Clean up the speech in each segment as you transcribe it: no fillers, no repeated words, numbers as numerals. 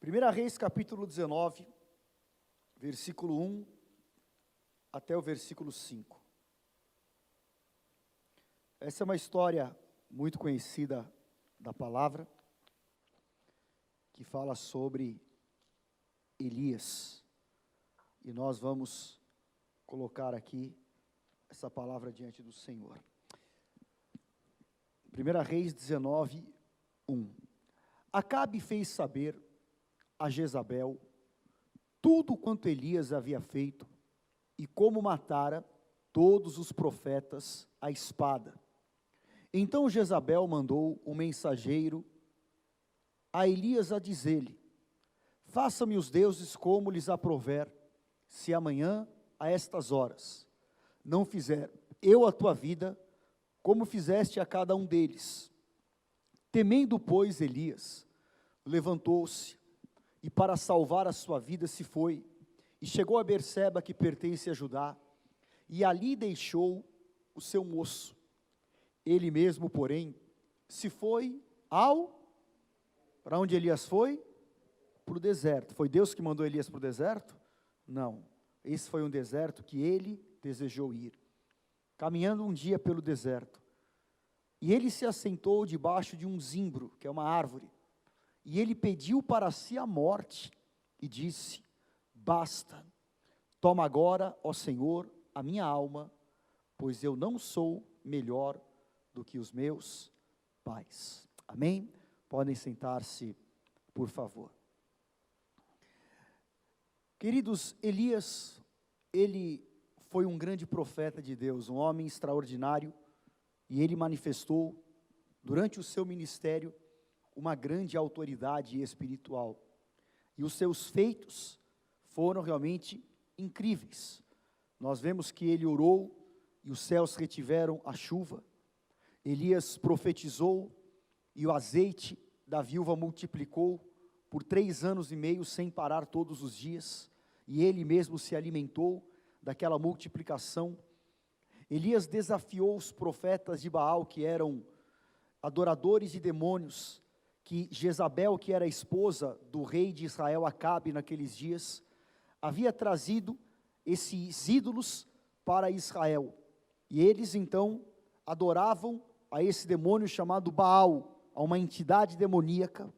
1 Reis capítulo 19, versículo 1 até o versículo 5. Essa é uma história muito conhecida da palavra, que fala sobre Elias. E nós vamos colocar aqui essa palavra diante do Senhor. 1 Reis 19, 1. Acabe fez saber a Jezabel tudo quanto Elias havia feito e como matara todos os profetas à espada. Então Jezabel mandou um mensageiro a Elias a dizer-lhe: faça-me os deuses como lhes aprouver, se amanhã a estas horas não fizer eu a tua vida como fizeste a cada um deles. Temendo, pois, Elias levantou-se e para salvar a sua vida se foi, e chegou a Berseba, que pertence a Judá, e ali deixou o seu moço. Ele mesmo, porém, se foi para onde Elias foi? Para o deserto. Foi Deus que mandou Elias para o deserto? Não, esse foi um deserto que ele desejou ir. Caminhando um dia pelo deserto, e ele se assentou debaixo de um zimbro, que é uma árvore, e ele pediu para si a morte, e disse: basta, toma agora, ó Senhor, a minha alma, pois eu não sou melhor do que os meus pais. Amém? Podem sentar-se, por favor. Queridos, Elias, ele foi um grande profeta de Deus, um homem extraordinário, e ele manifestou, durante o seu ministério, uma grande autoridade espiritual, e os seus feitos foram realmente incríveis. Nós vemos que ele orou, e os céus retiveram a chuva. Elias profetizou, e o azeite da viúva multiplicou por 3 anos e meio, sem parar todos os dias, e ele mesmo se alimentou daquela multiplicação. Elias desafiou os profetas de Baal, que eram adoradores de demônios, que Jezabel, que era a esposa do rei de Israel, Acabe, naqueles dias, havia trazido esses ídolos para Israel, e eles então adoravam a esse demônio chamado Baal, a uma entidade demoníaca,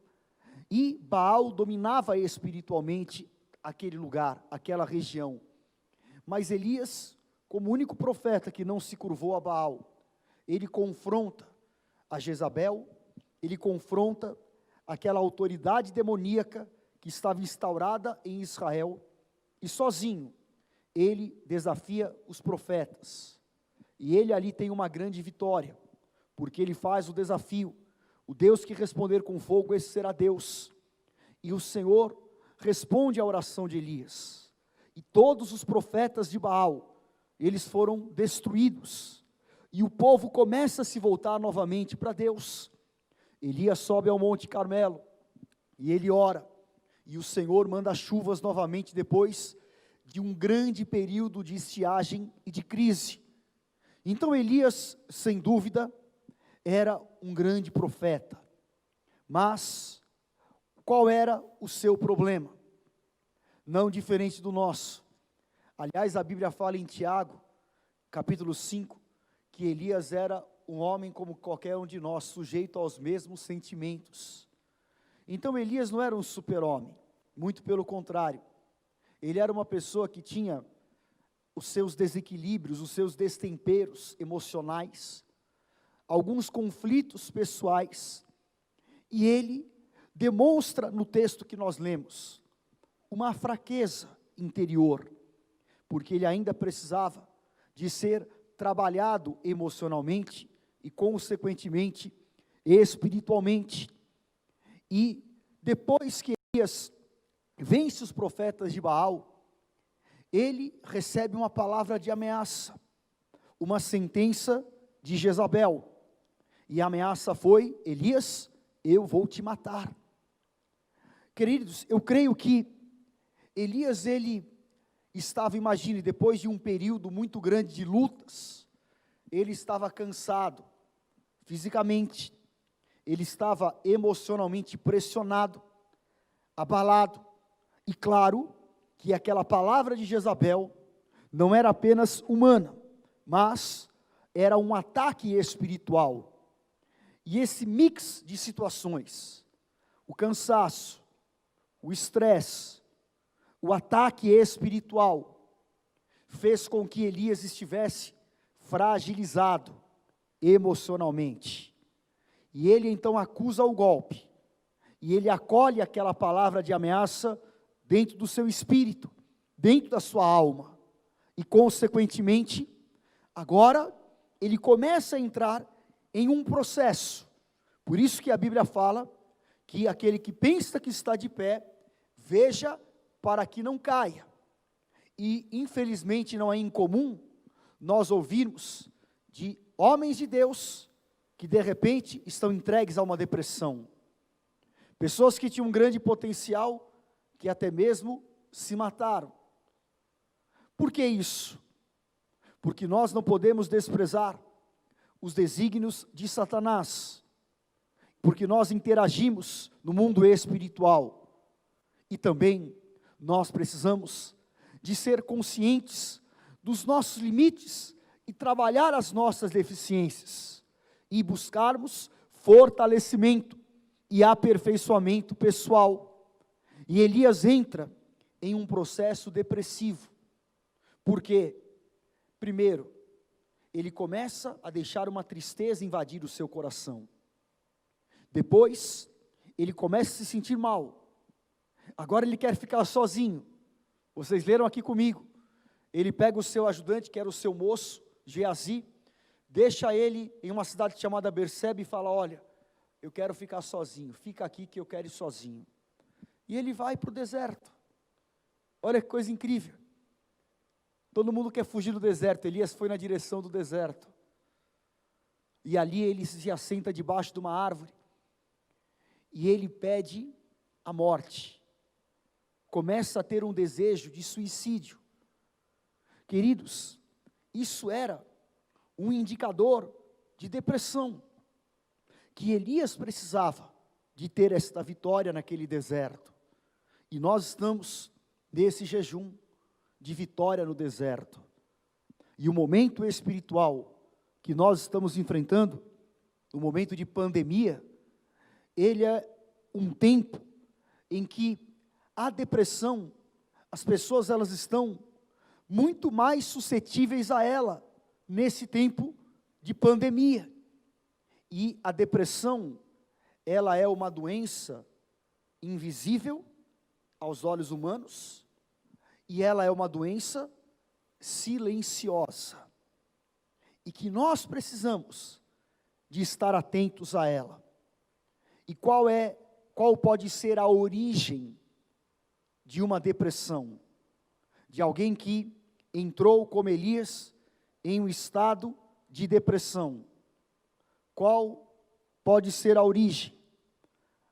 e Baal dominava espiritualmente aquele lugar, aquela região. Mas Elias, como único profeta que não se curvou a Baal, ele confronta a Jezabel, ele confronta aquela autoridade demoníaca que estava instaurada em Israel, e sozinho, ele desafia os profetas, e ele ali tem uma grande vitória, porque ele faz o desafio: o Deus que responder com fogo, esse será Deus. E o Senhor responde à oração de Elias, e todos os profetas de Baal, eles foram destruídos, e o povo começa a se voltar novamente para Deus. Elias sobe ao Monte Carmelo, e ele ora, e o Senhor manda chuvas novamente, depois de um grande período de estiagem e de crise. Então Elias, sem dúvida, era um grande profeta, mas qual era o seu problema? Não diferente do nosso. Aliás, a Bíblia fala em Tiago, capítulo 5, que Elias era um homem como qualquer um de nós, sujeito aos mesmos sentimentos. Então Elias não era um super-homem, muito pelo contrário. Ele era uma pessoa que tinha os seus desequilíbrios, os seus destemperos emocionais, alguns conflitos pessoais, e ele demonstra no texto que nós lemos, uma fraqueza interior, porque ele ainda precisava de ser trabalhado emocionalmente e consequentemente espiritualmente. E depois que Elias vence os profetas de Baal, ele recebe uma palavra de ameaça, uma sentença de Jezabel, e a ameaça foi: Elias, eu vou te matar. Queridos, eu creio que Elias, ele estava, imagine, depois de um período muito grande de lutas, ele estava cansado, fisicamente, ele estava emocionalmente pressionado, abalado. E claro que aquela palavra de Jezabel não era apenas humana, mas era um ataque espiritual. E esse mix de situações, o cansaço, o estresse, o ataque espiritual, fez com que Elias estivesse fragilizado emocionalmente. E ele então acusa o golpe, e ele acolhe aquela palavra de ameaça dentro do seu espírito, dentro da sua alma, e consequentemente, agora ele começa a entrar em um processo. Por isso que a Bíblia fala que aquele que pensa que está de pé, veja para que não caia. E infelizmente não é incomum nós ouvirmos de homens de Deus que de repente estão entregues a uma depressão. Pessoas que tinham um grande potencial, que até mesmo se mataram. Por que isso? Porque nós não podemos desprezar os desígnios de Satanás, porque nós interagimos no mundo espiritual, e também nós precisamos de ser conscientes dos nossos limites e trabalhar as nossas deficiências, e buscarmos fortalecimento e aperfeiçoamento pessoal. E Elias entra em um processo depressivo, porque, primeiro, ele começa a deixar uma tristeza invadir o seu coração. Depois, ele começa a se sentir mal. Agora ele quer ficar sozinho. Vocês leram aqui comigo. Ele pega o seu ajudante, que era o seu moço, Geazi, deixa ele em uma cidade chamada Berseba e fala: olha, eu quero ficar sozinho, fica aqui que eu quero ir sozinho. E ele vai para o deserto. Olha que coisa incrível. Todo mundo quer fugir do deserto, Elias foi na direção do deserto. E ali ele se assenta debaixo de uma árvore. E ele pede a morte. Começa a ter um desejo de suicídio. Queridos, isso era um indicador de depressão, que Elias precisava de ter esta vitória naquele deserto. E nós estamos nesse jejum de vitória no deserto. E o momento espiritual que nós estamos enfrentando, o momento de pandemia, ele é um tempo em que a depressão, as pessoas elas estão muito mais suscetíveis a ela, nesse tempo de pandemia. E a depressão, ela é uma doença invisível aos olhos humanos, e ela é uma doença silenciosa, e que nós precisamos de estar atentos a ela. E qual pode ser a origem de uma depressão? De alguém que entrou como Elias em um estado de depressão. Qual pode ser a origem?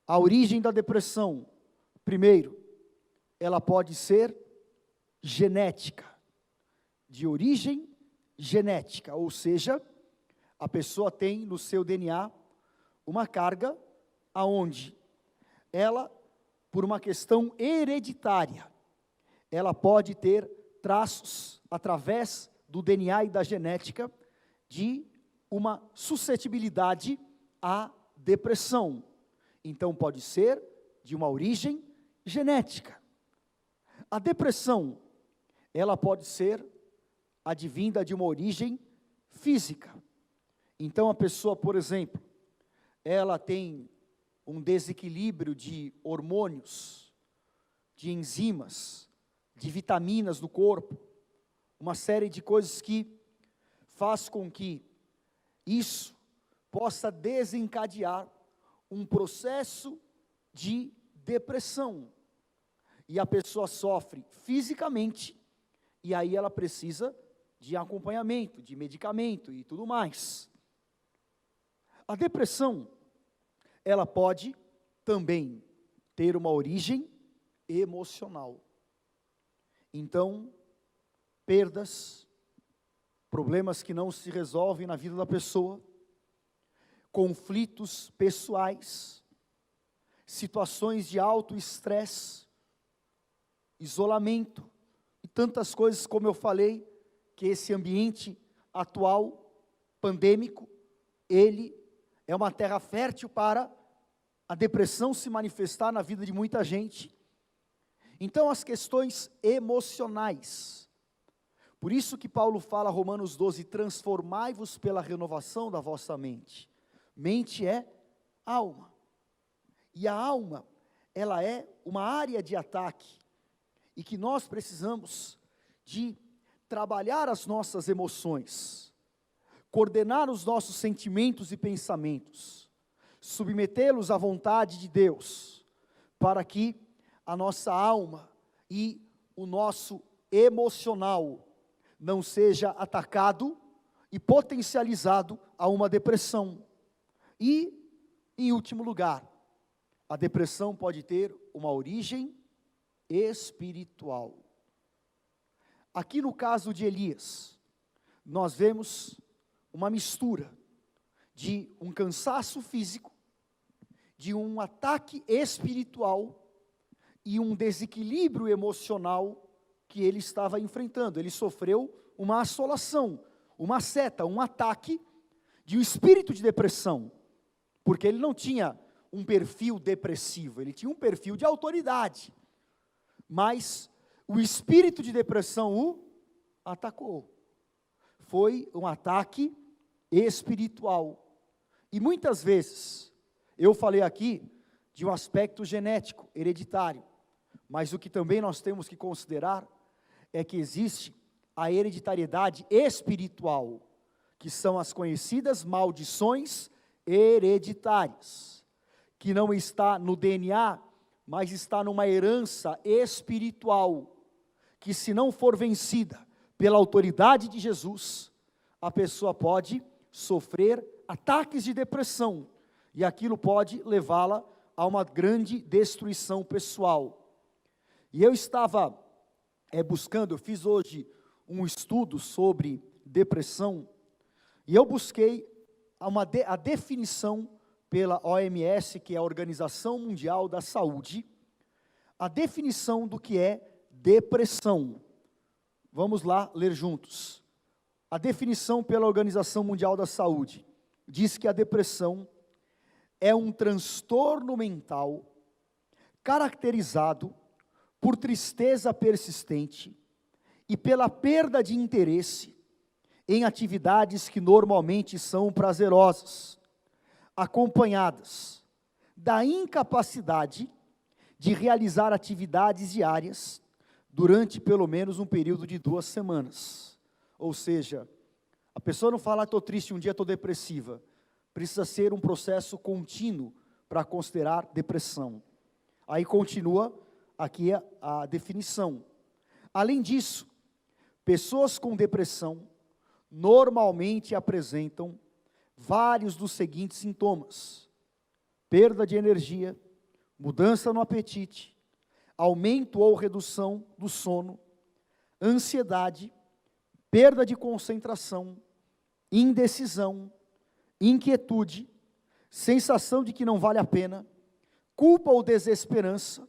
A origem da depressão, primeiro, ela pode ser genética, de origem genética, ou seja, a pessoa tem no seu DNA uma carga aonde ela, por uma questão hereditária, ela pode ter traços através do DNA e da genética de uma suscetibilidade à depressão. Então pode ser de uma origem genética. A depressão, ela pode ser advinda de uma origem física. Então a pessoa, por exemplo, ela tem um desequilíbrio de hormônios, de enzimas, de vitaminas no corpo, uma série de coisas que faz com que isso possa desencadear um processo de depressão. E a pessoa sofre fisicamente, e aí ela precisa de acompanhamento, de medicamento e tudo mais. A depressão, ela pode também ter uma origem emocional. Então, perdas, problemas que não se resolvem na vida da pessoa, conflitos pessoais, situações de alto estresse, isolamento, e tantas coisas, como eu falei, que esse ambiente atual, pandêmico, ele é uma terra fértil para a depressão se manifestar na vida de muita gente. Então, as questões emocionais. Por isso que Paulo fala, Romanos 12, transformai-vos pela renovação da vossa mente. Mente é alma. E a alma, ela é uma área de ataque, e que nós precisamos de trabalhar as nossas emoções, coordenar os nossos sentimentos e pensamentos, submetê-los à vontade de Deus, para que a nossa alma e o nosso emocional não seja atacado e potencializado a uma depressão. E, em último lugar, a depressão pode ter uma origem espiritual. Aqui no caso de Elias, nós vemos uma mistura de um cansaço físico, de um ataque espiritual e um desequilíbrio emocional que ele estava enfrentando. Ele sofreu uma assolação, uma seta, um ataque de um espírito de depressão, porque ele não tinha um perfil depressivo, ele tinha um perfil de autoridade, mas o espírito de depressão o atacou. Foi um ataque espiritual. E muitas vezes, eu falei aqui de um aspecto genético, hereditário, mas o que também nós temos que considerar é que existe a hereditariedade espiritual, que são as conhecidas maldições hereditárias, que não está no DNA, mas está numa herança espiritual, que se não for vencida pela autoridade de Jesus, a pessoa pode sofrer ataques de depressão, e aquilo pode levá-la a uma grande destruição pessoal. E eu estava buscando, eu fiz hoje um estudo sobre depressão, e eu busquei a definição pela OMS, que é a Organização Mundial da Saúde, a definição do que é depressão. Vamos lá ler juntos. A definição pela Organização Mundial da Saúde diz que a depressão é um transtorno mental caracterizado por tristeza persistente e pela perda de interesse em atividades que normalmente são prazerosas, acompanhadas da incapacidade de realizar atividades diárias durante pelo menos um período de 2 semanas. Ou seja, a pessoa não fala, estou triste um dia, estou depressiva. Precisa ser um processo contínuo para considerar depressão. Aí continua aqui a definição. Além disso, pessoas com depressão normalmente apresentam vários dos seguintes sintomas: perda de energia, mudança no apetite, aumento ou redução do sono, ansiedade, perda de concentração, indecisão, inquietude, sensação de que não vale a pena, culpa ou desesperança,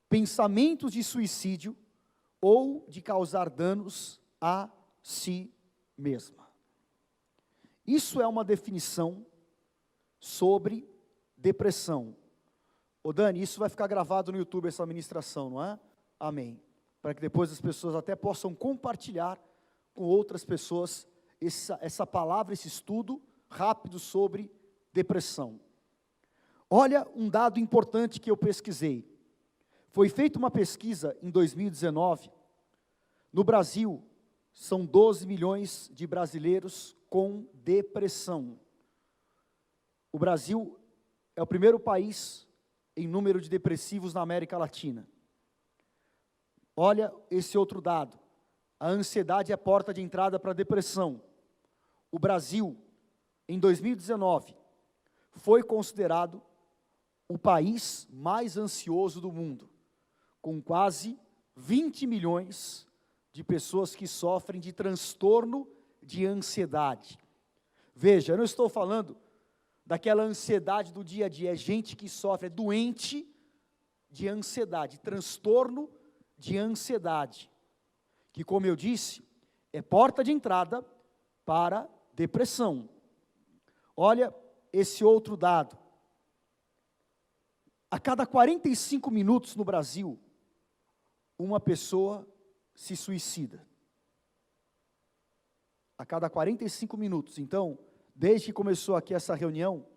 pensamentos de suicídio ou de causar danos a si mesma. Isso é uma definição sobre depressão. Ô Dani, isso vai ficar gravado no YouTube, essa ministração, não é? Amém. Para que depois as pessoas até possam compartilhar com outras pessoas essa palavra, esse estudo rápido sobre depressão. Olha um dado importante que eu pesquisei. Foi feita uma pesquisa em 2019. No Brasil, são 12 milhões de brasileiros com depressão. O Brasil é o primeiro país em número de depressivos na América Latina. Olha esse outro dado. A ansiedade é a porta de entrada para a depressão. O Brasil, em 2019, foi considerado o país mais ansioso do mundo, com quase 20 milhões de pessoas que sofrem de transtorno de ansiedade. Veja, eu não estou falando daquela ansiedade do dia a dia. É gente que sofre, é doente de ansiedade, transtorno de ansiedade, que, como eu disse, é porta de entrada para depressão. Olha esse outro dado. A cada 45 minutos no Brasil, uma pessoa se suicida. A cada 45 minutos. Então, desde que começou aqui essa reunião,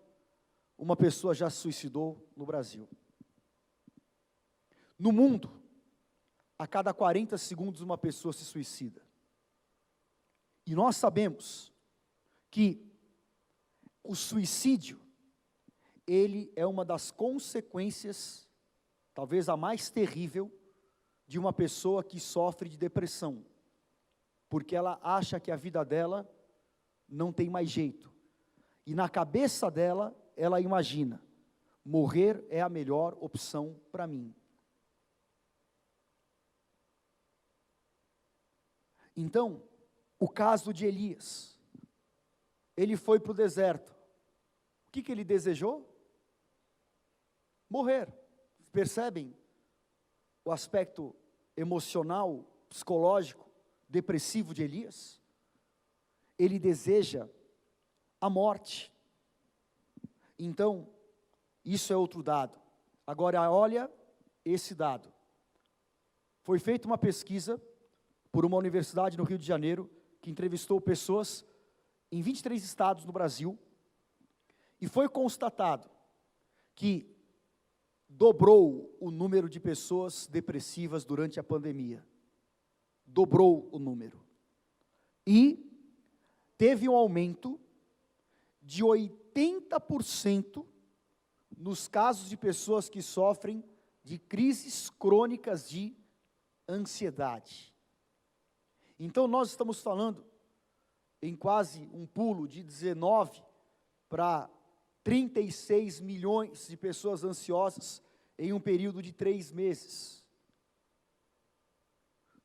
uma pessoa já se suicidou no Brasil. No mundo, a cada 40 segundos uma pessoa se suicida. E nós sabemos que o suicídio, ele é uma das consequências, talvez a mais terrível, de uma pessoa que sofre de depressão, porque ela acha que a vida dela não tem mais jeito, e na cabeça dela, ela imagina, morrer é a melhor opção para mim. Então, o caso de Elias, ele foi para o deserto, o que ele desejou? Morrer. Percebem o aspecto emocional, psicológico, depressivo de Elias? Ele deseja a morte. Então, isso é outro dado. Agora, olha esse dado. Foi feita uma pesquisa por uma universidade no Rio de Janeiro, que entrevistou pessoas em 23 estados no Brasil, e foi constatado que dobrou o número de pessoas depressivas durante a pandemia. Dobrou o número. E teve um aumento de 80% nos casos de pessoas que sofrem de crises crônicas de ansiedade. Então nós estamos falando em quase um pulo de 19 para 36 milhões de pessoas ansiosas em um período de 3 meses.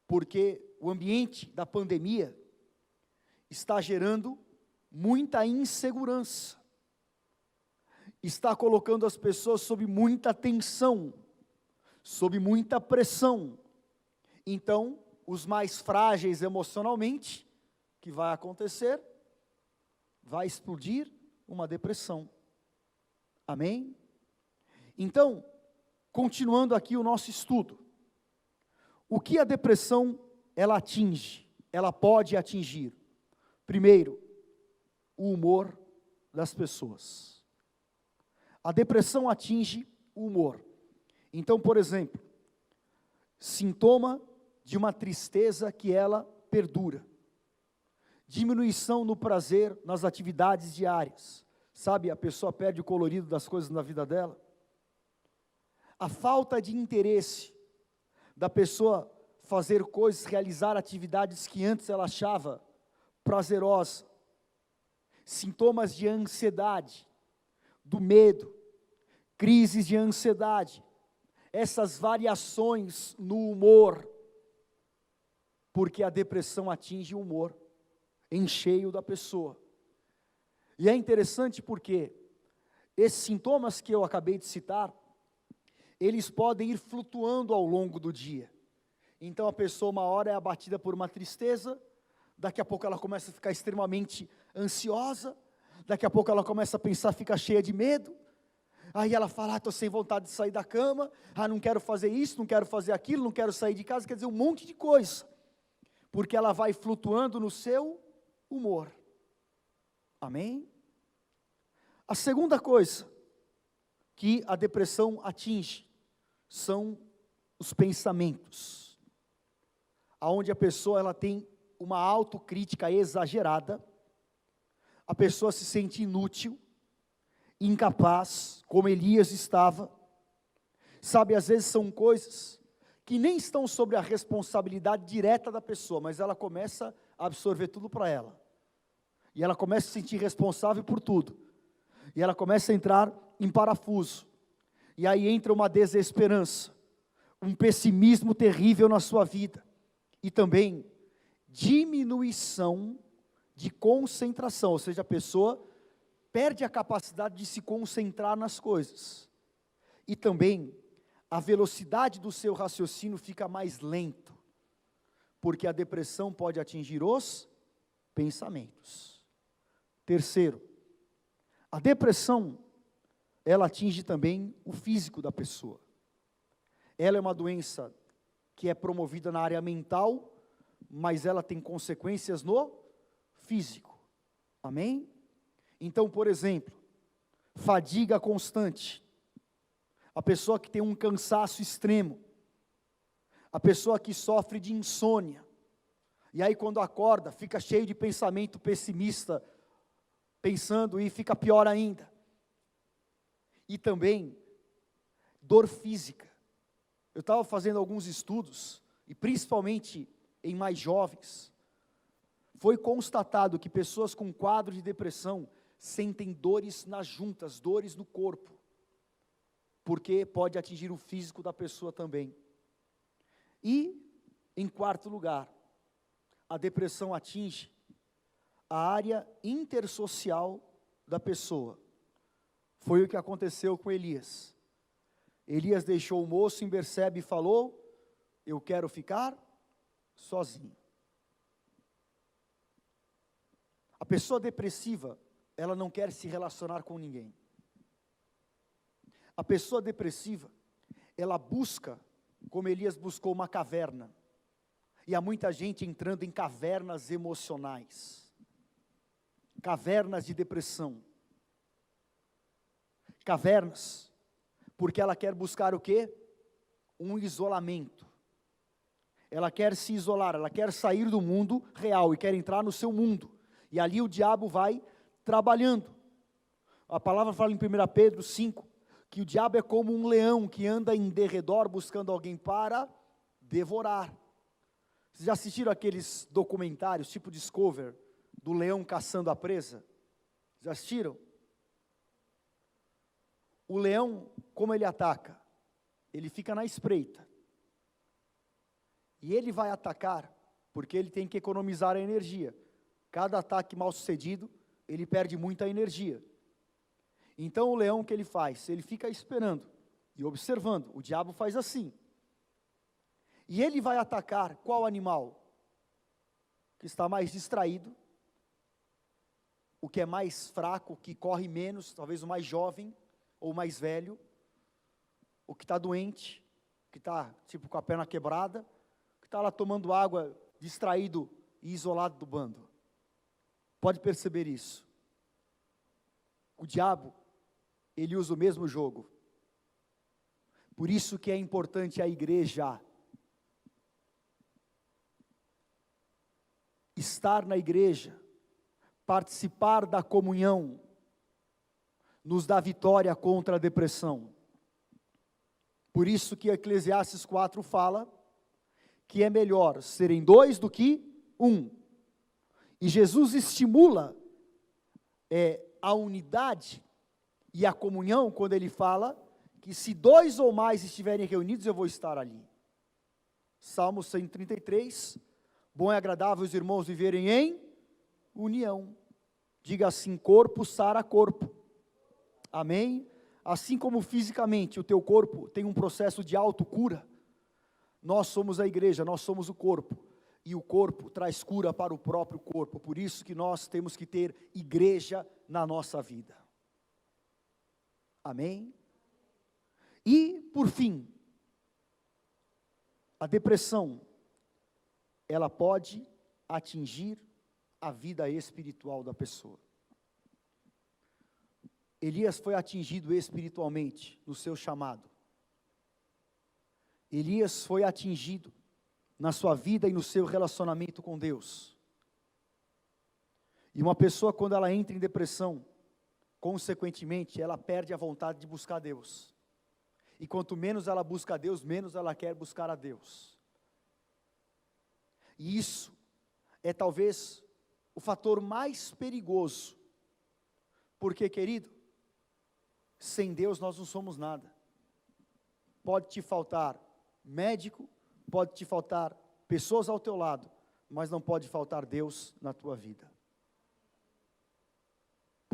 Porque o ambiente da pandemia está gerando muita insegurança, está colocando as pessoas sob muita tensão, sob muita pressão. Então, os mais frágeis emocionalmente, o que vai acontecer? Vai explodir uma depressão. Amém? Então, continuando aqui o nosso estudo, o que a depressão, ela atinge? Ela pode atingir, primeiro, o humor das pessoas. A depressão atinge o humor. Então, por exemplo, sintoma de uma tristeza que ela perdura, diminuição no prazer nas atividades diárias, sabe, a pessoa perde o colorido das coisas na vida dela, a falta de interesse da pessoa fazer coisas, realizar atividades que antes ela achava prazerosa, sintomas de ansiedade, do medo, crises de ansiedade, essas variações no humor, porque a depressão atinge o humor em cheio da pessoa. E é interessante porque esses sintomas que eu acabei de citar, eles podem ir flutuando ao longo do dia. Então a pessoa uma hora é abatida por uma tristeza, daqui a pouco ela começa a ficar extremamente ansiosa, daqui a pouco ela começa a pensar, fica cheia de medo, aí ela fala, estou sem vontade de sair da cama, não quero fazer isso, não quero fazer aquilo, não quero sair de casa, quer dizer, um monte de coisa, porque ela vai flutuando no seu humor. Amém? A segunda coisa que a depressão atinge são os pensamentos, aonde a pessoa ela tem uma autocrítica exagerada, a pessoa se sente inútil, incapaz, como Elias estava, sabe, às vezes são coisas que nem estão sobre a responsabilidade direta da pessoa, mas ela começa a absorver tudo para ela, e ela começa a se sentir responsável por tudo, e ela começa a entrar em parafuso, e aí entra uma desesperança, um pessimismo terrível na sua vida, e também diminuição de concentração, ou seja, a pessoa perde a capacidade de se concentrar nas coisas. E também, a velocidade do seu raciocínio fica mais lento, porque a depressão pode atingir os pensamentos. Terceiro, a depressão, ela atinge também o físico da pessoa. Ela é uma doença que é promovida na área mental, mas ela tem consequências no físico. Amém? Então, por exemplo, fadiga constante, a pessoa que tem um cansaço extremo, a pessoa que sofre de insônia, e aí quando acorda, fica cheio de pensamento pessimista, pensando e fica pior ainda. E também, dor física. Eu estava fazendo alguns estudos, e principalmente em mais jovens, foi constatado que pessoas com quadro de depressão sentem dores nas juntas, dores no corpo, porque pode atingir o físico da pessoa também. E, em quarto lugar, a depressão atinge a área intersocial da pessoa. Foi o que aconteceu com Elias. Elias deixou o moço em Berseba e falou: eu quero ficar sozinho. A pessoa depressiva, ela não quer se relacionar com ninguém. A pessoa depressiva, ela busca, como Elias buscou, uma caverna. E há muita gente entrando em cavernas emocionais, cavernas de depressão, cavernas, porque ela quer buscar o quê? Um isolamento. Ela quer se isolar, ela quer sair do mundo real e quer entrar no seu mundo. E ali o diabo vai trabalhando. A palavra fala em 1 Pedro 5, que o diabo é como um leão que anda em derredor buscando alguém para devorar. Vocês já assistiram aqueles documentários, tipo Discovery, do leão caçando a presa? Já assistiram? O leão, como ele ataca? Ele fica na espreita. E ele vai atacar, porque ele tem que economizar a energia. Cada ataque mal sucedido, ele perde muita energia. Então o leão, o que ele faz? Ele fica esperando e observando. O diabo faz assim. E ele vai atacar qual animal? Que está mais distraído, o que é mais fraco, o que corre menos, talvez o mais jovem ou mais velho, o que está doente, que está tipo com a perna quebrada, que está lá tomando água, distraído e isolado do bando. Pode perceber isso. O diabo, ele usa o mesmo jogo. Por isso que é importante a igreja estar na igreja, participar da comunhão, nos dá vitória contra a depressão. Por isso que Eclesiastes 4 fala que é melhor serem dois do que um. E Jesus estimula a unidade e a comunhão quando ele fala que se dois ou mais estiverem reunidos, eu vou estar ali. Salmo 133, bom e agradável os irmãos viverem em união. Diga assim: corpo sara corpo. Amém? Assim como fisicamente o teu corpo tem um processo de autocura, nós somos a igreja, nós somos o corpo. E o corpo traz cura para o próprio corpo. Por isso que nós temos que ter igreja na nossa vida. Amém? E, por fim, a depressão, ela pode atingir a vida espiritual da pessoa. Elias foi atingido espiritualmente no seu chamado. Elias foi atingido na sua vida e no seu relacionamento com Deus. E uma pessoa, quando ela entra em depressão, consequentemente, ela perde a vontade de buscar Deus. E quanto menos ela busca a Deus, menos ela quer buscar a Deus. E isso é talvez o fator mais perigoso. Porque, querido, sem Deus nós não somos nada. Pode te faltar médico, pode te faltar pessoas ao teu lado, mas não pode faltar Deus na tua vida.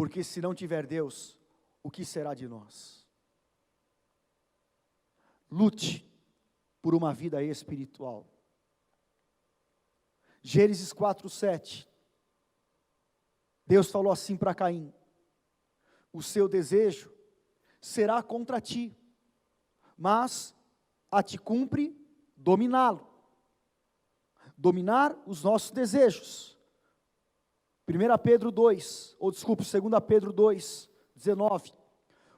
Porque se não tiver Deus, o que será de nós? Lute por uma vida espiritual. Gênesis 4:7. Deus falou assim para Caim: o seu desejo será contra ti, mas a ti cumpre dominá-lo. Dominar os nossos desejos. 2 Pedro 2:19.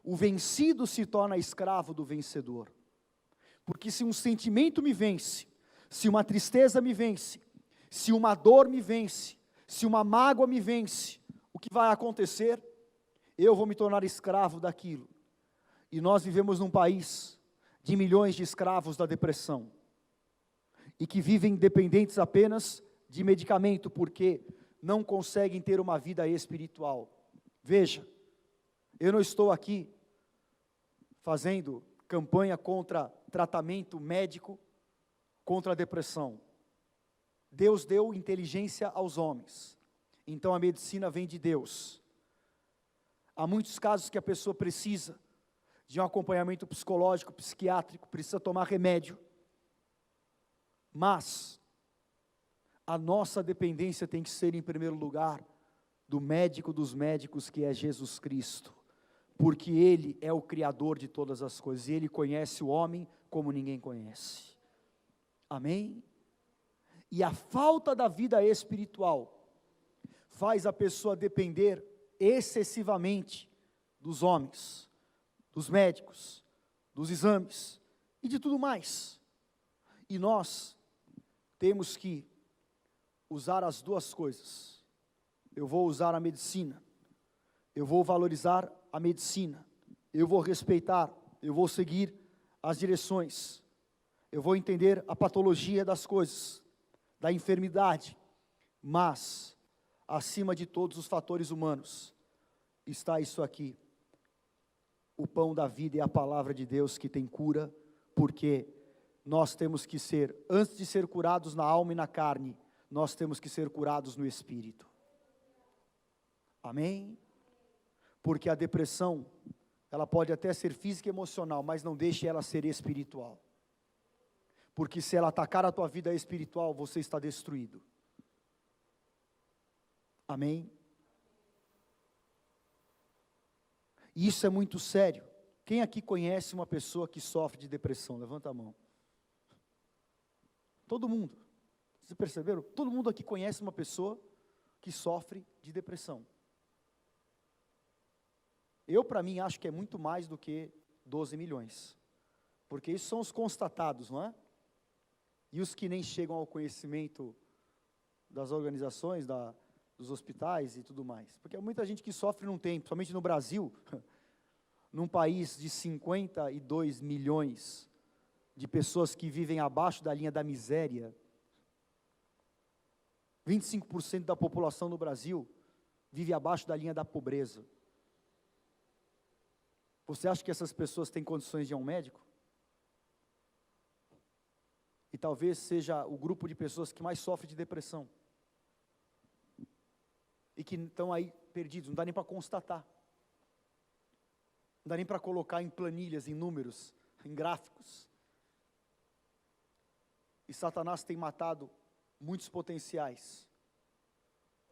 O vencido se torna escravo do vencedor. Porque se um sentimento me vence, se uma tristeza me vence, se uma dor me vence, se uma mágoa me vence, o que vai acontecer? Eu vou me tornar escravo daquilo. E nós vivemos num país de milhões de escravos da depressão, e que vivem dependentes apenas de medicamento, porque não conseguem ter uma vida espiritual. Veja, eu não estou aqui fazendo campanha contra tratamento médico, contra a depressão. Deus deu inteligência aos homens, então a medicina vem de Deus. Há muitos casos que a pessoa precisa de um acompanhamento psicológico, psiquiátrico, precisa tomar remédio, mas a nossa dependência tem que ser, em primeiro lugar, do médico dos médicos, que é Jesus Cristo, porque Ele é o Criador de todas as coisas, e Ele conhece o homem como ninguém conhece. Amém? E a falta da vida espiritual faz a pessoa depender excessivamente dos homens, dos médicos, dos exames e de tudo mais. E nós temos que usar as duas coisas. Eu vou usar a medicina, eu vou valorizar a medicina, eu vou respeitar, eu vou seguir as direções, eu vou entender a patologia das coisas, da enfermidade, mas, acima de todos os fatores humanos, está isso aqui: o pão da vida é a palavra de Deus que tem cura, porque nós temos que ser, antes de ser curados na alma e na carne, nós temos que ser curados no espírito. Amém? Porque a depressão, ela pode até ser física e emocional, mas não deixe ela ser espiritual. Porque se ela atacar a tua vida espiritual, você está destruído. Amém? E isso é muito sério. Quem aqui conhece uma pessoa que sofre de depressão? Levanta a mão. Todo mundo. Vocês perceberam? Todo mundo aqui conhece uma pessoa que sofre de depressão. Eu, para mim, acho que é muito mais do que 12 milhões. Porque isso são os constatados, não é? E os que nem chegam ao conhecimento das organizações, dos hospitais e tudo mais. Porque há muita gente que sofre não tem, principalmente no Brasil, num país de 52 milhões de pessoas que vivem abaixo da linha da miséria. 25% da população no Brasil vive abaixo da linha da pobreza. Você acha que essas pessoas têm condições de ir a um médico? E talvez seja o grupo de pessoas que mais sofre de depressão. E que estão aí perdidos, não dá nem para constatar. Não dá nem para colocar em planilhas, em números, em gráficos. E Satanás tem matado muitos potenciais.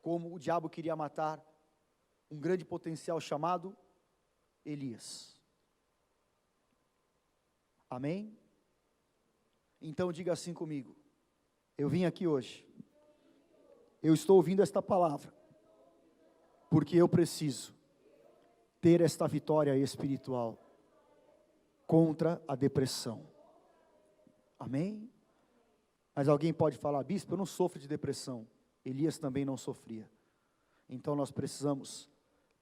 Como o diabo queria matar um grande potencial chamado Elias. Amém? Então diga assim comigo: eu vim aqui hoje, eu estou ouvindo esta palavra, porque eu preciso ter esta vitória espiritual contra a depressão. Amém? Mas alguém pode falar: bispo, eu não sofro de depressão. Elias também não sofria. Então nós precisamos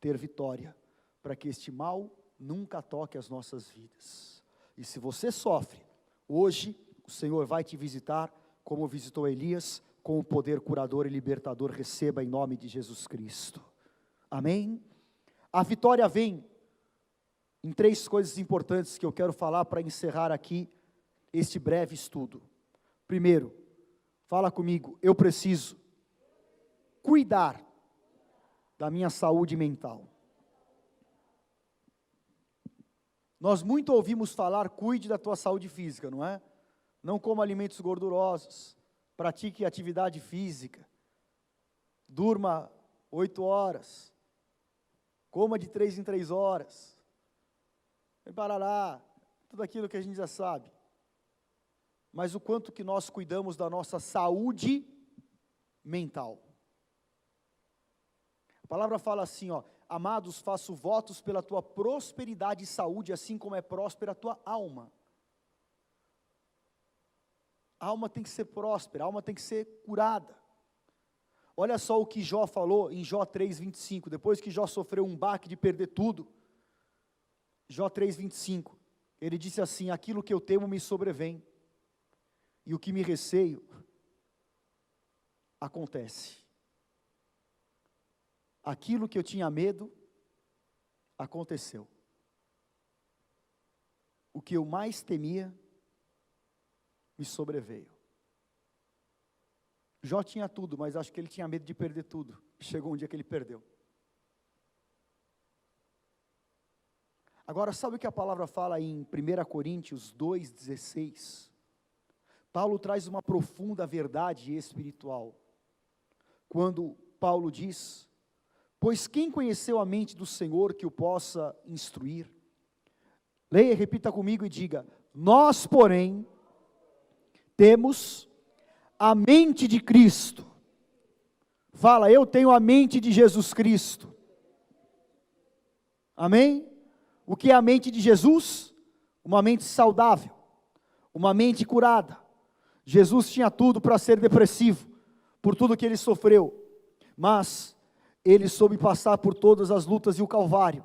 ter vitória, para que este mal nunca toque as nossas vidas. E se você sofre, hoje o Senhor vai te visitar, como visitou Elias, com o poder curador e libertador. Receba em nome de Jesus Cristo. Amém? A vitória vem em 3 coisas importantes que eu quero falar para encerrar aqui este breve estudo. Primeiro, fala comigo: eu preciso cuidar da minha saúde mental. Nós muito ouvimos falar, cuide da tua saúde física, não é? Não coma alimentos gordurosos, pratique atividade física, durma 8 horas, coma de 3 em 3 horas, e parará, tudo aquilo que a gente já sabe. Mas o quanto que nós cuidamos da nossa saúde mental. A palavra fala assim, ó, amados, faço votos pela tua prosperidade e saúde, assim como é próspera a tua alma. A alma tem que ser próspera, a alma tem que ser curada. Olha só o que Jó falou em Jó 3:25, depois que Jó sofreu um baque de perder tudo. Jó 3:25, ele disse assim, aquilo que eu temo me sobrevém, e o que me receio, acontece. Aquilo que eu tinha medo, aconteceu. O que eu mais temia, me sobreveio. Jó tinha tudo, mas acho que ele tinha medo de perder tudo. Chegou um dia que ele perdeu. Agora, sabe o que a palavra fala em 1 Coríntios 2,16? Paulo traz uma profunda verdade espiritual. Quando Paulo diz, pois quem conheceu a mente do Senhor que o possa instruir? Leia, repita comigo e diga, nós, porém, temos a mente de Cristo. Fala, eu tenho a mente de Jesus Cristo. Amém? O que é a mente de Jesus? Uma mente saudável, uma mente curada. Jesus tinha tudo para ser depressivo, por tudo que ele sofreu, mas ele soube passar por todas as lutas e o calvário,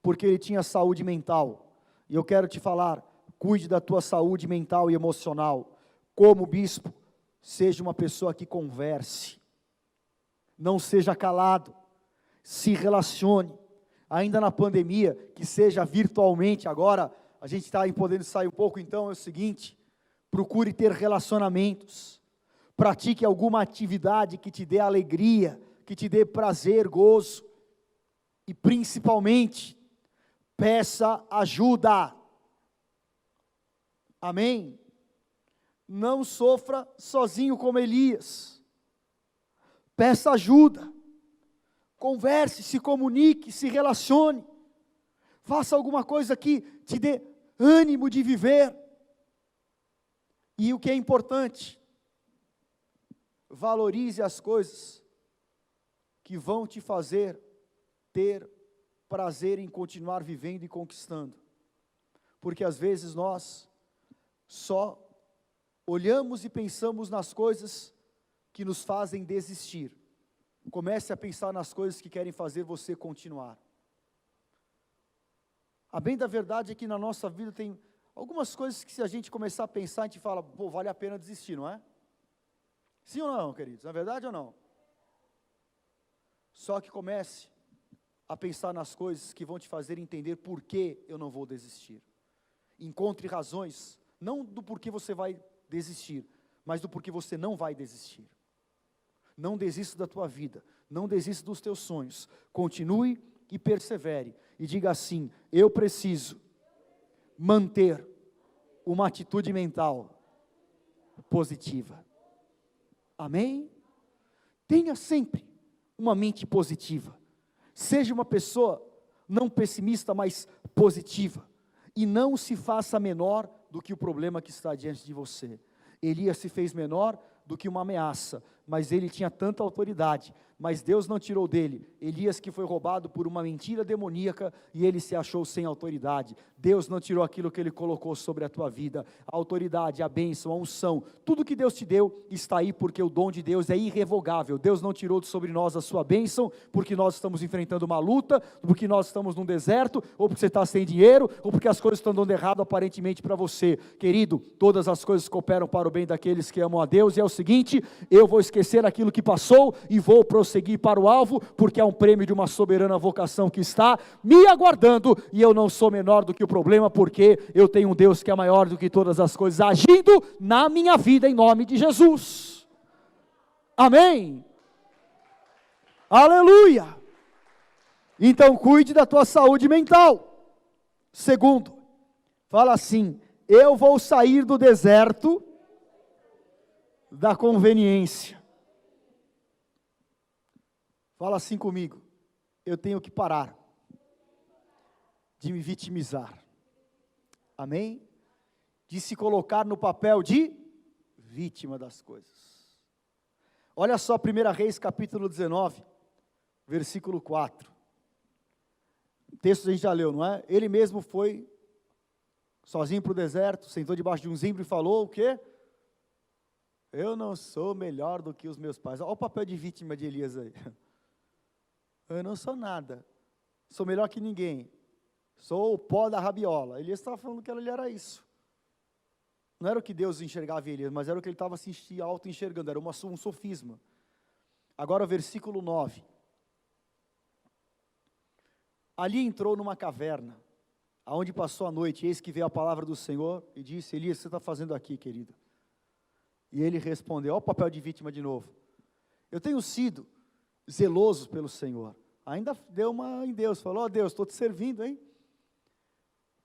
porque ele tinha saúde mental. E eu quero te falar, cuide da tua saúde mental e emocional. Como bispo, seja uma pessoa que converse, não seja calado, se relacione, ainda na pandemia, que seja virtualmente. Agora, a gente está podendo sair um pouco, então é o seguinte, procure ter relacionamentos, pratique alguma atividade que te dê alegria, que te dê prazer, gozo, e principalmente, peça ajuda, amém? Não sofra sozinho como Elias, peça ajuda, converse, se comunique, se relacione, faça alguma coisa que te dê ânimo de viver. E o que é importante, valorize as coisas que vão te fazer ter prazer em continuar vivendo e conquistando, porque às vezes nós só olhamos e pensamos nas coisas que nos fazem desistir. Comece a pensar nas coisas que querem fazer você continuar. A bem da verdade é que na nossa vida tem algumas coisas que, se a gente começar a pensar, a gente fala, pô, vale a pena desistir, não é? Sim ou não, queridos? É verdade ou não? Só que comece a pensar nas coisas que vão te fazer entender por que eu não vou desistir. Encontre razões, não do porquê você vai desistir, mas do porquê você não vai desistir. Não desista da tua vida, não desista dos teus sonhos, continue e persevere, e diga assim, eu preciso manter uma atitude mental positiva, amém? Tenha sempre uma mente positiva, seja uma pessoa não pessimista, mas positiva, e não se faça menor do que o problema que está diante de você. Elias se fez menor do que uma ameaça, mas ele tinha tanta autoridade, mas Deus não tirou dele. Elias, que foi roubado por uma mentira demoníaca, e ele se achou sem autoridade. Deus não tirou aquilo que ele colocou sobre a tua vida, a autoridade, a bênção, a unção, tudo que Deus te deu, está aí, porque o dom de Deus é irrevogável. Deus não tirou sobre nós a sua bênção, porque nós estamos enfrentando uma luta, porque nós estamos num deserto, ou porque você está sem dinheiro, ou porque as coisas estão dando errado aparentemente para você. Querido, todas as coisas cooperam para o bem daqueles que amam a Deus, e é o seguinte, eu vou esquecer aquilo que passou, e vou prosseguir para o alvo, porque há um prêmio de uma soberana vocação que está me aguardando, e eu não sou menor do que o problema, porque eu tenho um Deus que é maior do que todas as coisas, agindo na minha vida, em nome de Jesus, amém, aleluia. Então cuide da tua saúde mental. Segundo, Fala assim: eu vou sair do deserto da conveniência. Fala assim comigo: eu tenho que parar de me vitimizar. Amém? De se colocar no papel de vítima das coisas. Olha só 1 Reis capítulo 19, versículo 4. O texto a gente já leu, não é? Ele mesmo foi sozinho para o deserto, sentou debaixo de um zimbro e falou o quê? Eu não sou melhor do que os meus pais. Olha o papel de vítima de Elias aí. Eu não sou nada, sou melhor que ninguém, sou o pó da rabiola. Elias estava falando que ele era isso. Não era o que Deus enxergava em Elias, mas era o que ele estava se auto-enxergando, era um sofisma. Agora o versículo 9. Ali entrou numa caverna, aonde passou a noite, eis que veio a palavra do Senhor, e disse: Elias, o que você está fazendo aqui, querido? E ele respondeu, olha o papel de vítima de novo: eu tenho sido zeloso pelo Senhor. Ainda deu uma em Deus, falou: Deus, estou te servindo, hein?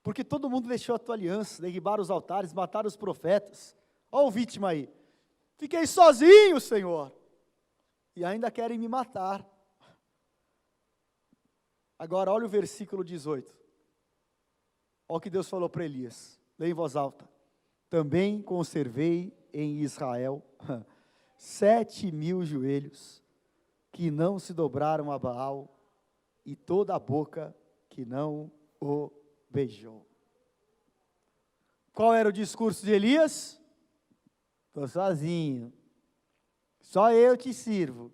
Porque todo mundo deixou a tua aliança, derribaram os altares, mataram os profetas. Olha o vítima aí: fiquei sozinho, Senhor, e ainda querem me matar. Agora olha o versículo 18. Olha o que Deus falou para Elias, lê em voz alta: também conservei em Israel 7.000 joelhos que não se dobraram a Baal, e toda a boca que não o beijou. Qual era o discurso de Elias? Estou sozinho, só eu te sirvo,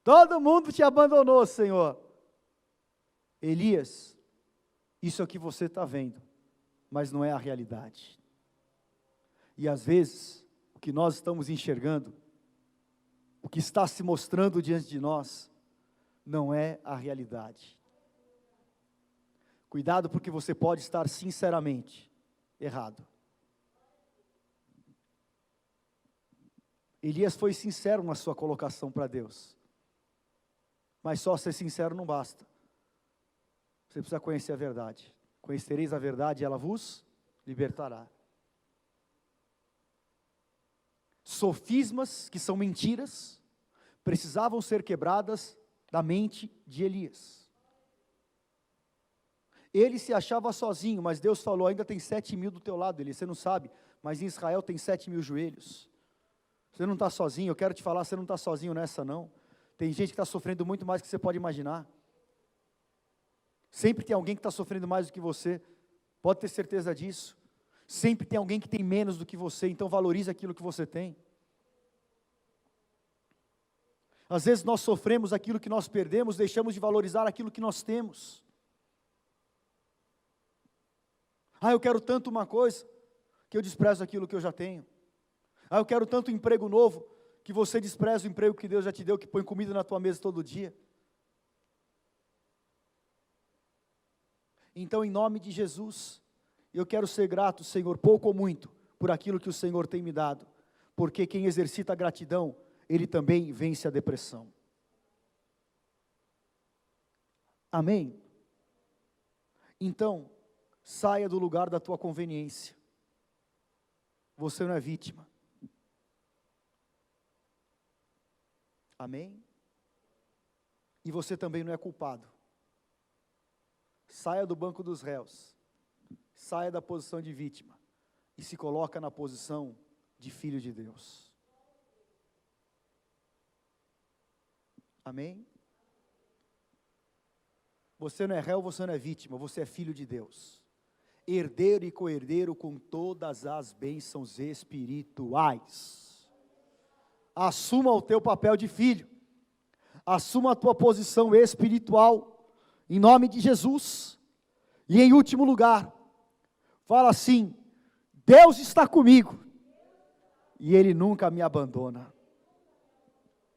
todo mundo te abandonou, Senhor. Elias, isso é o que você está vendo, mas não é a realidade. E às vezes, o que nós estamos enxergando, o que está se mostrando diante de nós, não é a realidade. Cuidado, porque você pode estar sinceramente errado. Elias foi sincero na sua colocação para Deus, mas só ser sincero não basta. Você precisa conhecer a verdade. Conhecereis a verdade e ela vos libertará. Sofismas, que são mentiras, precisavam ser quebradas da mente de Elias. Ele se achava sozinho, mas Deus falou: ainda tem 7.000 do teu lado, Elias, você não sabe, mas em Israel tem 7.000 joelhos. Você não está sozinho, eu quero te falar, você não está sozinho nessa não. Tem gente que está sofrendo muito mais do que você pode imaginar. Sempre tem alguém que está sofrendo mais do que você, pode ter certeza disso. Sempre tem alguém que tem menos do que você, então valorize aquilo que você tem. Às vezes nós sofremos aquilo que nós perdemos, deixamos de valorizar aquilo que nós temos. Eu quero tanto uma coisa, que eu desprezo aquilo que eu já tenho. Eu quero tanto um emprego novo, que você despreza o emprego que Deus já te deu, que põe comida na tua mesa todo dia. Então, em nome de Jesus, eu quero ser grato, Senhor, pouco ou muito, por aquilo que o Senhor tem me dado, porque quem exercita a gratidão, ele também vence a depressão. Amém? Então, saia do lugar da tua conveniência. Você não é vítima. Amém? E você também não é culpado. Saia do banco dos réus, saia da posição de vítima e se coloca na posição de filho de Deus. Amém? Você não é réu, você não é vítima, você é filho de Deus, herdeiro e co-herdeiro com todas as bênçãos espirituais. Assuma o teu papel de filho, assuma a tua posição espiritual, em nome de Jesus. E em último lugar, fala assim: Deus está comigo, e Ele nunca me abandona.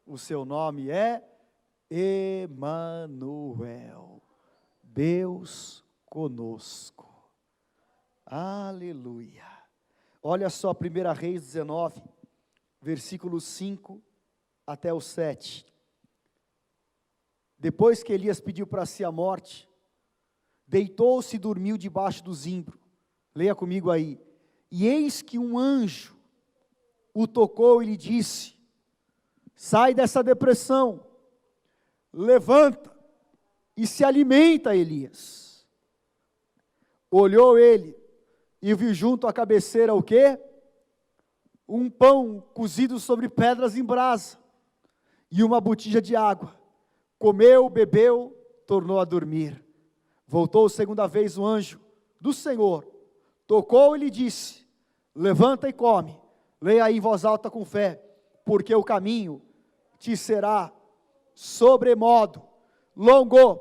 O seu nome é Emanuel, Deus conosco. Aleluia. Olha só 1 Reis 19, versículos 5 até o 7. Depois que Elias pediu para si a morte, deitou-se e dormiu debaixo do zimbro. Leia comigo aí. E eis que um anjo o tocou e lhe disse: sai dessa depressão, levanta e se alimenta, Elias. Olhou ele e viu junto à cabeceira o quê? Um pão cozido sobre pedras em brasa e uma botija de água. Comeu, bebeu, tornou a dormir. Voltou segunda vez o anjo do Senhor, tocou e lhe disse: levanta e come. Leia aí em voz alta com fé: porque o caminho te será sobremodo longo.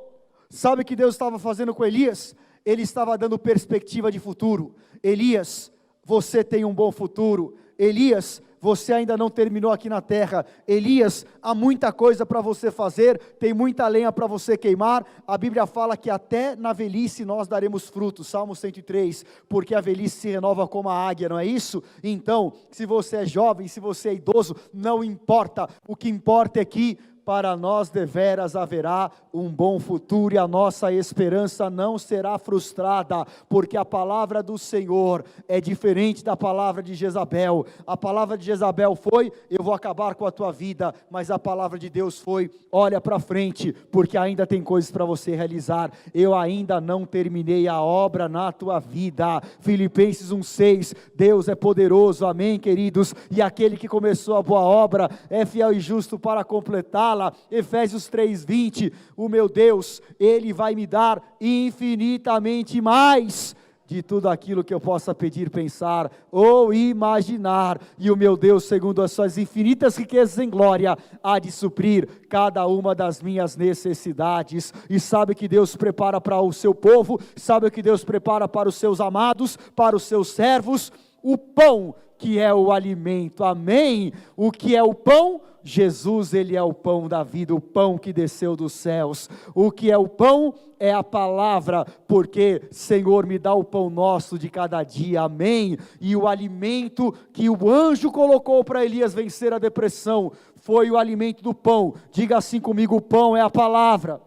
Sabe o que Deus estava fazendo com Elias? Ele estava dando perspectiva de futuro. Elias, você tem um bom futuro. Elias, você ainda não terminou aqui na terra. Elias, há muita coisa para você fazer, tem muita lenha para você queimar. A Bíblia fala que até na velhice nós daremos frutos, Salmo 103, porque a velhice se renova como a águia, não é isso? Então, se você é jovem, se você é idoso, não importa, o que importa é que para nós deveras haverá um bom futuro, e a nossa esperança não será frustrada, porque a palavra do Senhor é diferente da palavra de Jezabel. A palavra de Jezabel foi: eu vou acabar com a tua vida, mas a palavra de Deus foi: olha para frente, porque ainda tem coisas para você realizar, eu ainda não terminei a obra na tua vida. Filipenses 1,6, Deus é poderoso, amém, queridos, e aquele que começou a boa obra é fiel e justo para completá-la. Efésios 3,20, o meu Deus, Ele vai me dar infinitamente mais de tudo aquilo que eu possa pedir, pensar ou imaginar, e o meu Deus, segundo as suas infinitas riquezas em glória, há de suprir cada uma das minhas necessidades. E sabe que Deus prepara para o seu povo, sabe que Deus prepara para os seus amados, para os seus servos, o pão que é o alimento, amém? O que é o pão? Jesus, Ele é o pão da vida, o pão que desceu dos céus. O que é o pão? É a palavra, porque Senhor, me dá o pão nosso de cada dia, amém? E o alimento que o anjo colocou para Elias vencer a depressão, foi o alimento do pão. Diga assim comigo: o pão é a palavra.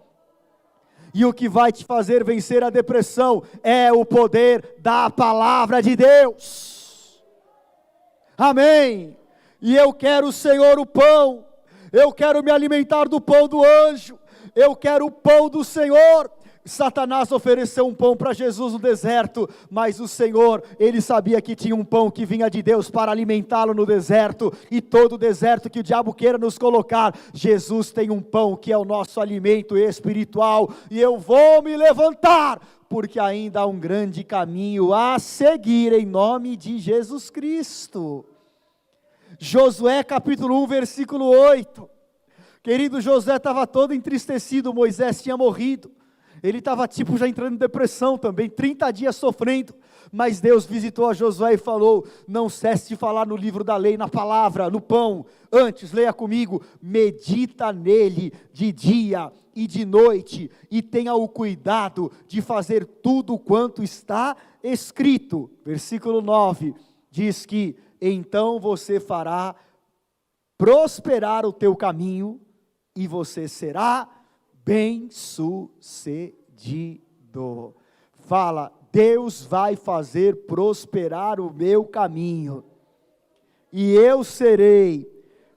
E o que vai te fazer vencer a depressão é o poder da palavra de Deus, amém? E eu quero, Senhor, o pão, eu quero me alimentar do pão do anjo, eu quero o pão do Senhor. Satanás ofereceu um pão para Jesus no deserto, mas o Senhor, Ele sabia que tinha um pão que vinha de Deus para alimentá-lo no deserto, e todo deserto que o diabo queira nos colocar, Jesus tem um pão que é o nosso alimento espiritual, e eu vou me levantar, porque ainda há um grande caminho a seguir, em nome de Jesus Cristo. Josué capítulo 1, versículo 8, querido, Josué estava todo entristecido, Moisés tinha morrido, ele estava já entrando em depressão também, 30 dias sofrendo, mas Deus visitou a Josué e falou: não cesse de falar no livro da lei, na palavra, no pão, antes, leia comigo, medita nele de dia e de noite, e tenha o cuidado de fazer tudo quanto está escrito. Versículo 9, diz que então você fará prosperar o teu caminho, e você será bem-sucedido. Fala: Deus vai fazer prosperar o meu caminho, e eu serei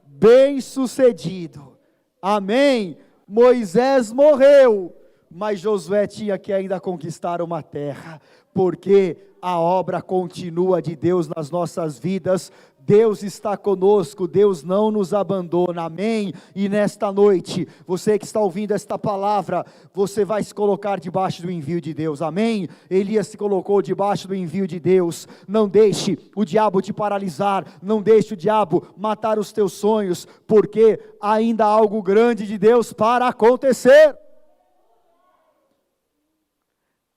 bem-sucedido, amém? Moisés morreu, mas Josué tinha que ainda conquistar uma terra, porque a obra continua de Deus nas nossas vidas. Deus está conosco, Deus não nos abandona, amém? E nesta noite, você que está ouvindo esta palavra, você vai se colocar debaixo do envio de Deus, amém? Elias se colocou debaixo do envio de Deus. Não deixe o diabo te paralisar, não deixe o diabo matar os teus sonhos, porque ainda há algo grande de Deus para acontecer,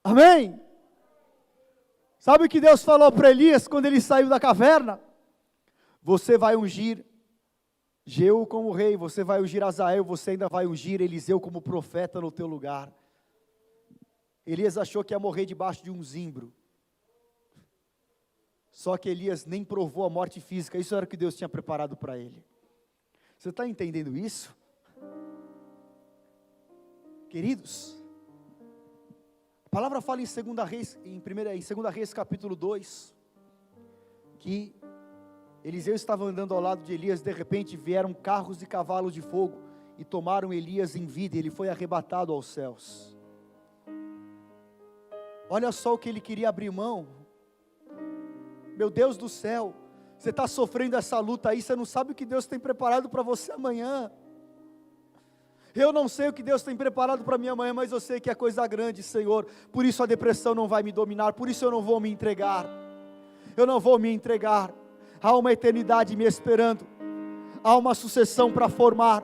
amém? Sabe o que Deus falou para Elias quando ele saiu da caverna? Você vai ungir Jeú como rei, você vai ungir Azael, você ainda vai ungir Eliseu como profeta no teu lugar. Elias achou que ia morrer debaixo de um zimbro, só que Elias nem provou a morte física, isso era o que Deus tinha preparado para ele. Você está entendendo isso? Queridos, palavra fala em 2 Reis capítulo 2, que Eliseu estava andando ao lado de Elias, de repente vieram carros e cavalos de fogo, e tomaram Elias em vida, e ele foi arrebatado aos céus. Olha só o que ele queria abrir mão. Meu Deus do céu, você está sofrendo essa luta aí, você não sabe o que Deus tem preparado para você amanhã. Eu não sei o que Deus tem preparado para mim amanhã, mas eu sei que é coisa grande, Senhor. Por isso a depressão não vai me dominar, por isso eu não vou me entregar. Eu não vou me entregar. Há uma eternidade me esperando, há uma sucessão para formar,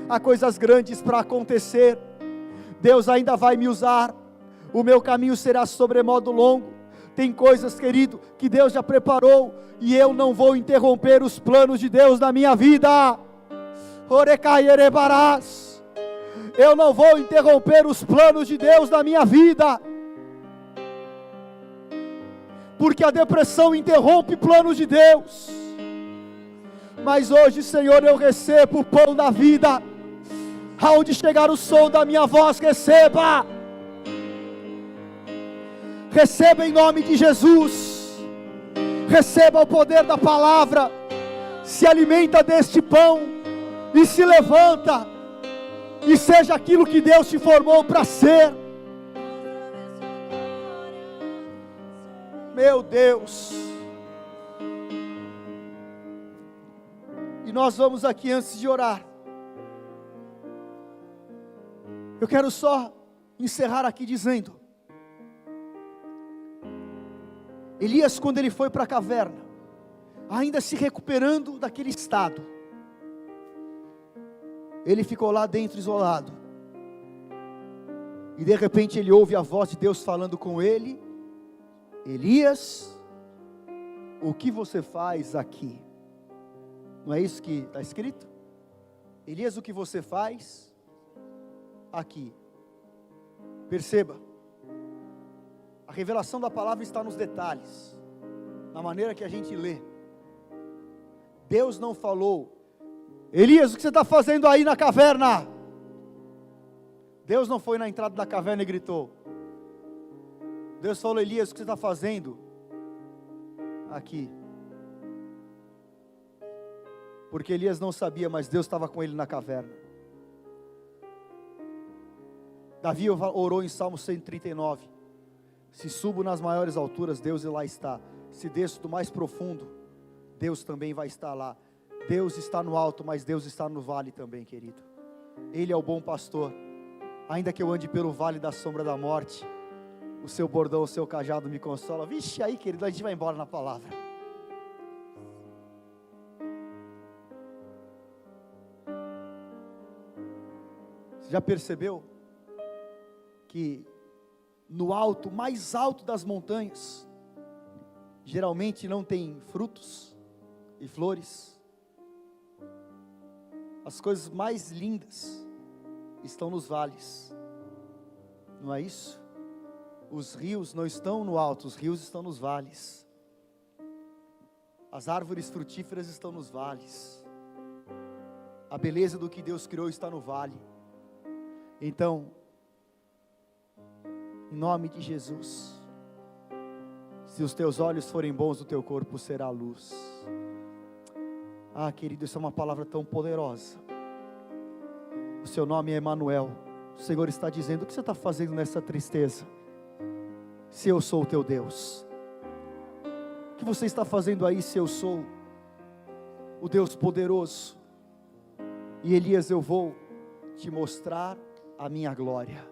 há coisas grandes para acontecer. Deus ainda vai me usar, o meu caminho será sobremodo longo. Tem coisas, querido, que Deus já preparou, e eu não vou interromper os planos de Deus na minha vida. Eu não vou interromper os planos de Deus na minha vida, porque a depressão interrompe planos de Deus. Mas hoje, Senhor, eu recebo o pão da vida. Aonde chegar o som da minha voz, receba. Receba em nome de Jesus. Receba o poder da palavra. Se alimenta deste pão e se levanta, e seja aquilo que Deus te formou para ser. Meu Deus. E nós vamos aqui, antes de orar, eu quero só encerrar aqui dizendo: Elias, quando ele foi para a caverna, ainda se recuperando daquele estado, ele ficou lá dentro isolado, e de repente ele ouve a voz de Deus falando com ele: Elias, o que você faz aqui? Não é isso que está escrito? Elias, o que você faz aqui? Perceba, a revelação da palavra está nos detalhes, na maneira que a gente lê. Deus não falou: Elias, o que você está fazendo aí na caverna? Deus não foi na entrada da caverna e gritou. Deus falou: Elias, o que você está fazendo aqui? Porque Elias não sabia, mas Deus estava com ele na caverna. Davi orou em Salmo 139: se subo nas maiores alturas, Deus lá está. Se desço do mais profundo, Deus também vai estar lá. Deus está no alto, mas Deus está no vale também, querido. Ele é o bom pastor. Ainda que eu ande pelo vale da sombra da morte, o seu bordão, o seu cajado me consola. Vixe, aí, querido, a gente vai embora na palavra. Você já percebeu que no alto, mais alto das montanhas, geralmente não tem frutos e flores? As coisas mais lindas estão nos vales, não é isso? Os rios não estão no alto, os rios estão nos vales. As árvores frutíferas estão nos vales. A beleza do que Deus criou está no vale. Então, em nome de Jesus, se os teus olhos forem bons, o teu corpo será luz. Ah, querido, isso é uma palavra tão poderosa. O seu nome é Emanuel. O Senhor está dizendo: o que você está fazendo nessa tristeza? Se eu sou o teu Deus. O que você está fazendo aí, se eu sou o Deus poderoso? E Elias, eu vou te mostrar a minha glória.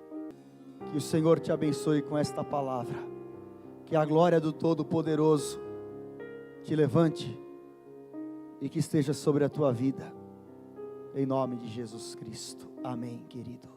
Que o Senhor te abençoe com esta palavra. Que a glória do Todo-Poderoso te levante e que esteja sobre a tua vida, em nome de Jesus Cristo. Amém, querido.